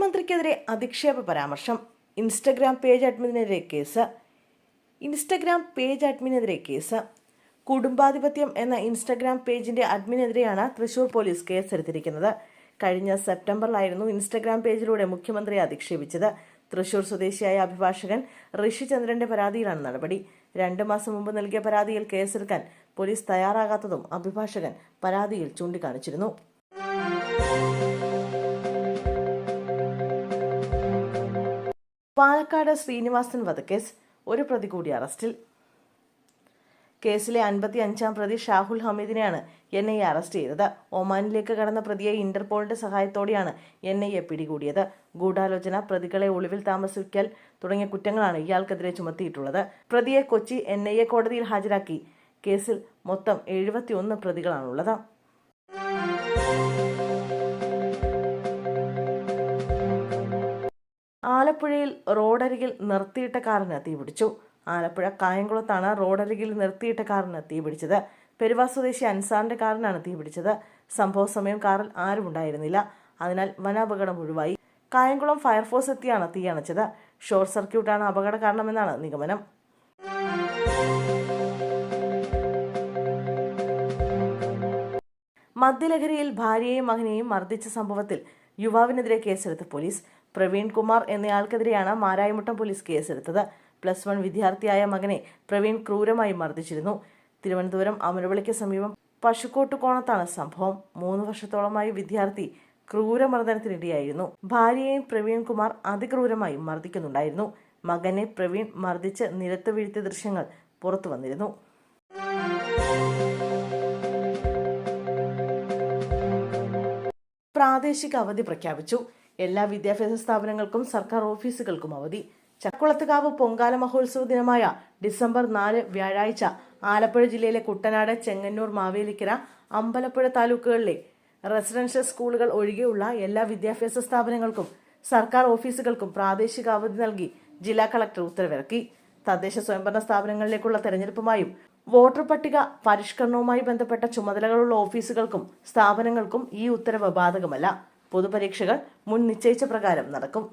മുഖ്യമന്ത്രിക്കെതിരെ അധിക്ഷേപ പരാമർശം. ഇൻസ്റ്റഗ്രാം പേജ് അഡ്മിനെതിരെ കേസ്. കുടുംബാധിപത്യം എന്ന ഇൻസ്റ്റഗ്രാം പേജിന്റെ അഡ്മിനെതിരെയാണ് തൃശൂർ പോലീസ് കേസെടുത്തിരിക്കുന്നത്. കഴിഞ്ഞ സെപ്റ്റംബറിലായിരുന്നു ഇൻസ്റ്റഗ്രാം പേജിലൂടെ മുഖ്യമന്ത്രിയെ അധിക്ഷേപിച്ചത്. തൃശൂർ സ്വദേശിയായ അഭിഭാഷകൻ ഋഷിചന്ദ്രന്റെ പരാതിയിലാണ് നടപടി. 2 മാസം മുമ്പ് നൽകിയ പരാതിയിൽ കേസെടുക്കാൻ പോലീസ് തയ്യാറാകാത്തതും അഭിഭാഷകൻ പരാതിയിൽ ചൂണ്ടിക്കാണിച്ചിരുന്നു. പാലക്കാട് ശ്രീനിവാസൻ വധക്കേസ്, ഒരു പ്രതി കൂടി അറസ്റ്റിൽ. കേസിലെ 55-ാം പ്രതി ഷാഹുൽ ഹമീദിനെയാണ് NIA അറസ്റ്റ് ചെയ്തത്. ഒമാനിലേക്ക് കടന്ന പ്രതിയെ ഇന്റർപോളിന്റെ സഹായത്തോടെയാണ് NIA പിടികൂടിയത്. ഗൂഢാലോചന, പ്രതികളെ ഒളിവിൽ താമസിക്കൽ തുടങ്ങിയ കുറ്റങ്ങളാണ് ഇയാൾക്കെതിരെ ചുമത്തിയിട്ടുള്ളത്. പ്രതിയെ കൊച്ചി NIA കോടതിയിൽ ഹാജരാക്കി. കേസിൽ മൊത്തം 71 പ്രതികളാണുള്ളത്. ആലപ്പുഴയിൽ റോഡരികിൽ നിർത്തിയിട്ട കാറിന് തീപിടിച്ചു. ആലപ്പുഴ കായംകുളത്താണ് റോഡരികിൽ നിർത്തിയിട്ട കാറിന് തീപിടിച്ചത്. പെരുവ സ്വദേശി അൻസാറിന്റെ കാറിനാണ് തീപിടിച്ചത്. സംഭവ സമയം കാറിൽ ആരും ഉണ്ടായിരുന്നില്ല. അതിനാൽ വനാപകടം ഒഴിവായി. കായംകുളം ഫയർഫോഴ്സ് എത്തിയാണ് തീയണച്ചത്. ഷോർട്ട് സർക്യൂട്ടാണ് അപകട കാരണമെന്നാണ് നിഗമനം. മദ്യലഹരിയിൽ ഭാര്യയെയും മകനെയും മർദ്ദിച്ച സംഭവത്തിൽ യുവാവിനെതിരെ കേസെടുത്ത പോലീസ്. പ്രവീൺ കുമാർ എന്നയാൾക്കെതിരെയാണ് മാരായമുട്ടം പോലീസ് കേസെടുത്തത്. +1 വിദ്യാർത്ഥിയായ മകനെ പ്രവീൺ ക്രൂരമായി മർദ്ദിച്ചിരുന്നു. തിരുവനന്തപുരം അമരവിളയ്ക്ക് സമീപം പശുക്കോട്ടുകോണത്താണ് സംഭവം. 3 വർഷത്തോളമായി വിദ്യാർത്ഥി ക്രൂരമർദ്ദനത്തിനിടയായിരുന്നു. ഭാര്യയെയും പ്രവീൺ കുമാർ അതിക്രൂരമായി മർദ്ദിക്കുന്നുണ്ടായിരുന്നു. മകനെ പ്രവീൺ മർദ്ദിച്ച് നിലത്ത് വീഴ്ത്തിയ ദൃശ്യങ്ങൾ പുറത്തു വന്നിരുന്നു. പ്രാദേശിക അവധി പ്രഖ്യാപിച്ചു. എല്ലാ വിദ്യാഭ്യാസ സ്ഥാപനങ്ങൾക്കും സർക്കാർ ഓഫീസുകൾക്കും അവധി. ചക്കുളത്തുകാവ് പൊങ്കാല മഹോത്സവ ദിനമായ ഡിസംബർ 4 വ്യാഴാഴ്ച ആലപ്പുഴ ജില്ലയിലെ കുട്ടനാട്, ചെങ്ങന്നൂർ, മാവേലിക്കര, അമ്പലപ്പുഴ താലൂക്കുകളിലെ റെസിഡൻഷ്യൽ സ്കൂളുകൾ ഒഴികെയുള്ള എല്ലാ വിദ്യാഭ്യാസ സ്ഥാപനങ്ങൾക്കും സർക്കാർ ഓഫീസുകൾക്കും പ്രാദേശിക അവധി നൽകി ജില്ലാ കളക്ടർ ഉത്തരവിറക്കി. തദ്ദേശ സ്വയംഭരണ സ്ഥാപനങ്ങളിലേക്കുള്ള തെരഞ്ഞെടുപ്പുമായും വോട്ടർ പട്ടിക പരിഷ്കരണവുമായി ബന്ധപ്പെട്ട ചുമതലകളുള്ള ഓഫീസുകൾക്കും സ്ഥാപനങ്ങൾക്കും ഈ ഉത്തരവ് ബാധകമല്ല. പൊതുപരീക്ഷകൾ മുൻ നിശ്ചയിച്ച പ്രകാരം നടക്കും.